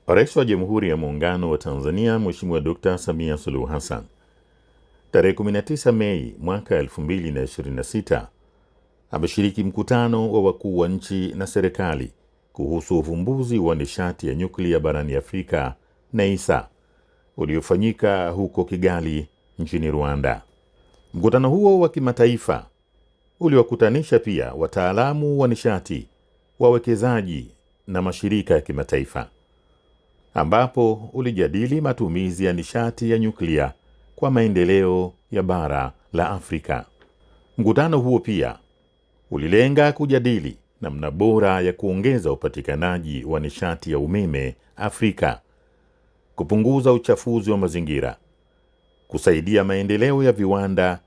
Rais wa Jamhuri ya Muungano wa Tanzania Mheshimiwa Dr. Samia Suluhu Hassan tarehe 19 Mei mwaka 2026 ameshiriki mkutano wa wakuu wa nchi na serikali kuhusu uvumbuzi wa nishati ya nyuklia barani Afrika NEISA uliofanyika huko Kigali nchini Rwanda. Mkutano huo wa kimataifa uliwakutanisha pia wataalamu wa nishati, wawekezaji na mashirika ya kimataifa, ambapo ulijadili matumizi ya nishati ya nyuklia kwa maendeleo ya bara la Afrika. Mkutano huo pia ulilenga kujadili namna bora ya kuongeza upatikanaji wa nishati ya umeme Afrika, kupunguza uchafuzi wa mazingira, kusaidia maendeleo ya viwanda,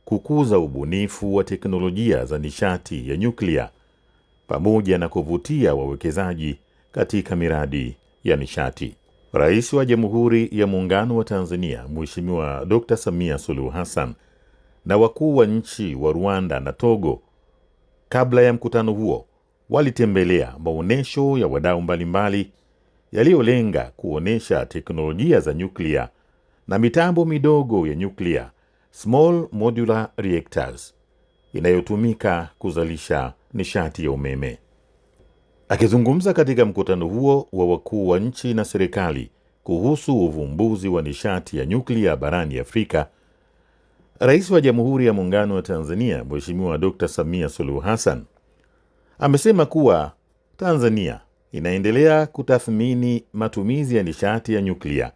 kukuza ubunifu wa teknolojia za nishati ya nyuklia, pamoja na kuvutia wawekezaji katika miradi ya nishati. Rais wa Jamhuri ya Muungano wa Tanzania Mheshimiwa Dr. Samia Suluhu Hassan na wakuu wa nchi wa Rwanda na Togo kabla ya mkutano huo walitembelea maonesho ya wadau mbalimbali yaliyolenga kuonesha teknolojia za nyuklia na mitambo midogo ya nyuklia, small modular reactors, inayotumika kuzalisha nishati ya umeme. Akizungumza katika mkutano huo wa wakuu wa nchi na serikali kuhusu uvumbuzi wa nishati ya nyuklia barani Afrika, Rais wa Jamhuri ya Muungano wa Tanzania Mheshimiwa Dr. Samia Suluhu Hassan amesema kuwa Tanzania inaendelea kutathmini matumizi ya nishati ya nyuklia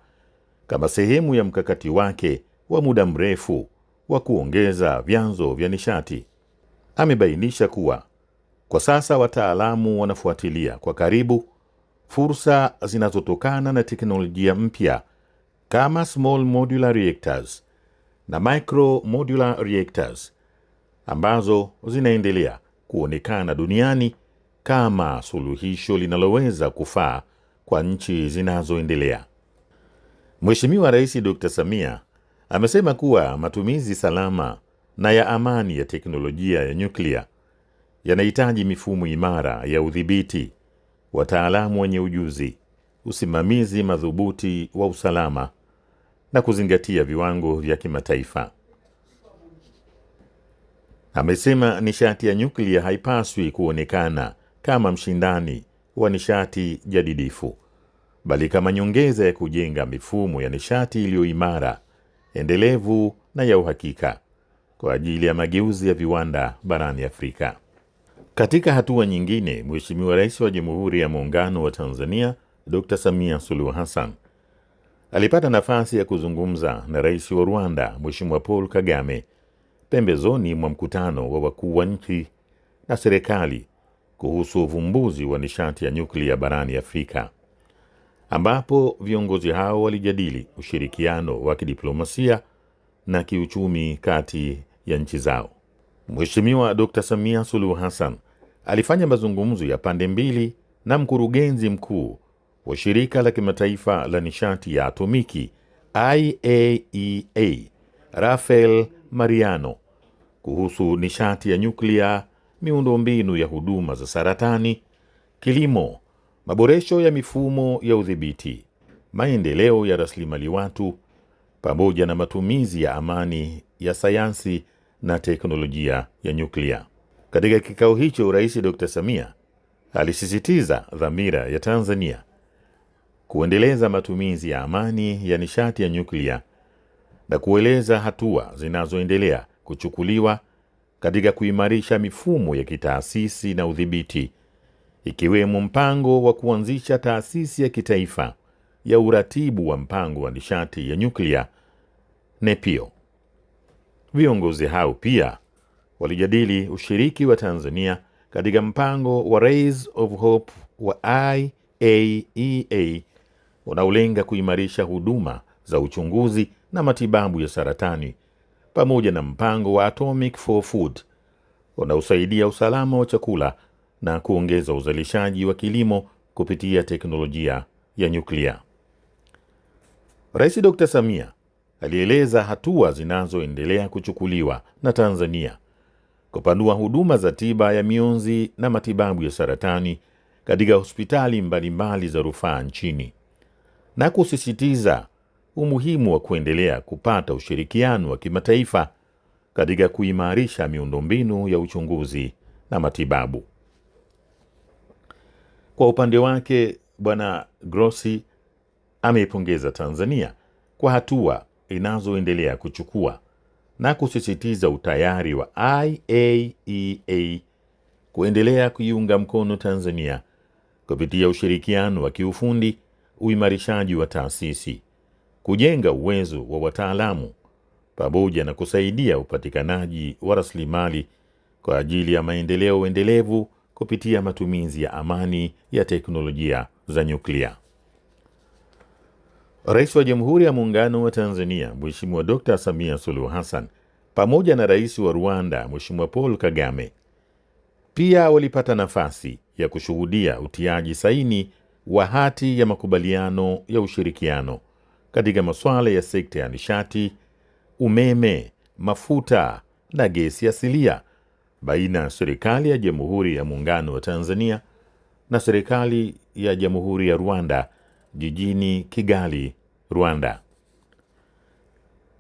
kama sehemu ya mkakati wake wa muda mrefu wa kuongeza vyanzo vya nishati. Amebainisha kuwa kwa sasa wataalamu wanafuatilia kwa karibu fursa zinazotokana na teknolojia mpya kama small modular reactors na micro modular reactors ambazo zinaendelea kuonekana duniani kama suluhisho linaloweza kufaa kwa nchi zinazoendelea. Mheshimiwa Rais Dr. Samia amesema kuwa matumizi salama na ya amani ya teknolojia ya nyuklia yanahitaji mifumo imara ya udhibiti, wataalamu wenye ujuzi, usimamizi madhubuti wa usalama na kuzingatia viwango vya kimataifa. Amesema nishati ya nyuklia haipaswi kuonekana kama mshindani wa nishati jadidifu, bali kama nyongeza ya kujenga mifumo ya nishati iliyo imara, endelevu na ya uhakika kwa ajili ya mageuzi ya viwanda barani Afrika. Katika hatua nyingine, Mheshimiwa Rais wa Jamhuri ya Muungano wa Tanzania Dr. Samia Suluhu Hassan alipata nafasi ya kuzungumza na Rais wa Rwanda Mheshimiwa Paul Kagame pembezoni mwa mkutano wa wakuu wa nchi na serikali kuhusu uvumbuzi wa nishati ya nyuklia barani Afrika, ambapo viongozi hao walijadili ushirikiano wa kidiplomasia na kiuchumi kati ya nchi zao. Mheshimiwa Dr. Samia Suluhu Hassan alifanya mazungumzo ya pande mbili na mkurugenzi mkuu wa Shirika la Kimataifa la Nishati ya Atomiki IAEA, Rafael Mariano, kuhusu nishati ya nyuklia, miundombinu ya huduma za saratani, kilimo, maboresho ya mifumo ya udhibiti, maendeleo ya rasilimali watu, pamoja na matumizi ya amani ya sayansi na teknolojia ya nyuklia. Katika kikao hicho, Rais Dr. Samia alisisitiza dhamira ya Tanzania kuendeleza matumizi ya amani ya nishati ya nyuklia na kueleza hatua zinazoendelea kuchukuliwa katika kuimarisha mifumo ya kitaasisi na udhibiti, ikiwemo mpango wa kuanzisha taasisi ya kitaifa ya uratibu wa mpango wa nishati ya nyuklia NEPIO. Viongozi hao pia walijadili ushiriki wa Tanzania katika mpango wa Rays of Hope wa IAEA unaolenga kuimarisha huduma za uchunguzi na matibabu ya saratani, pamoja na mpango wa Atomic for Food unaosaidia usalama wa chakula na kuongeza uzalishaji wa kilimo kupitia teknolojia ya nyuklia. Rais Dr. Samia alieleza hatua zinazoendelea kuchukuliwa na Tanzania kupanua huduma za tiba ya mionzi na matibabu ya saratani katika hospitali mbalimbali za rufaa nchini, na kusisitiza umuhimu wa kuendelea kupata ushirikiano wa kimataifa katika kuimarisha miundombinu ya uchunguzi na matibabu. Kwa upande wake, Bwana Grossi ameipongeza Tanzania kwa hatua inazoendelea kuchukua na kusisitiza utayari wa IAEA kuendelea kuiunga mkono Tanzania kupitia ushirikiano wa kiufundi, uimarishaji wa taasisi, kujenga uwezo wa wataalamu pamoja na kusaidia upatikanaji wa rasilimali kwa ajili ya maendeleo endelevu kupitia matumizi ya amani ya teknolojia za nyuklia. Rais wa Jamhuri ya Muungano wa Tanzania Mheshimiwa Dr. Samia Suluhu Hassan pamoja na Rais wa Rwanda Mheshimiwa Paul Kagame pia walipata nafasi ya kushuhudia utiaji saini wa hati ya makubaliano ya ushirikiano katika masuala ya sekta ya nishati, umeme, mafuta na gesi asilia baina ya serikali ya Jamhuri ya Muungano wa Tanzania na serikali ya Jamhuri ya Rwanda jijini Kigali, Rwanda.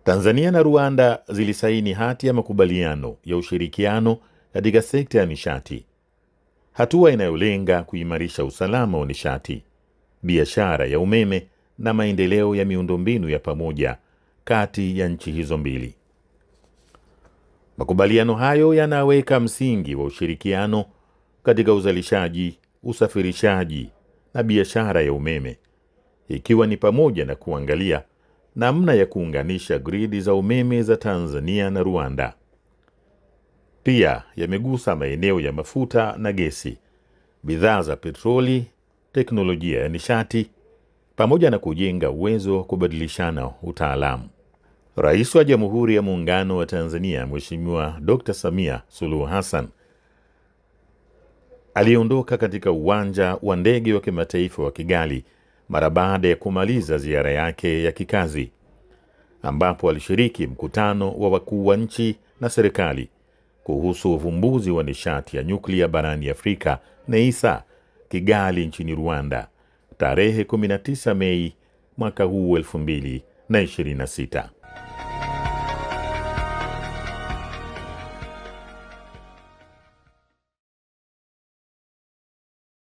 Tanzania na Rwanda zilisaini hati ya makubaliano ya ushirikiano katika sekta ya nishati, hatua inayolenga kuimarisha usalama wa nishati, biashara ya umeme na maendeleo ya miundombinu ya pamoja kati ya nchi hizo mbili. Makubaliano hayo yanaweka msingi wa ushirikiano katika uzalishaji, usafirishaji na biashara ya umeme, ikiwa ni pamoja na kuangalia namna ya kuunganisha gridi za umeme za Tanzania na Rwanda. Pia yamegusa maeneo ya mafuta na gesi, bidhaa za petroli, teknolojia ya nishati, pamoja na kujenga uwezo wa kubadilishana utaalamu. Rais wa Jamhuri ya Muungano wa Tanzania Mheshimiwa Dr. Samia Suluhu Hassan aliondoka katika uwanja wa ndege wa kimataifa wa Kigali mara baada ya kumaliza ziara yake ya kikazi, ambapo alishiriki mkutano wa wakuu wa nchi na serikali kuhusu uvumbuzi wa nishati ya nyuklia barani Afrika NEISA, Kigali nchini Rwanda, tarehe 19 Mei mwaka huu 2026.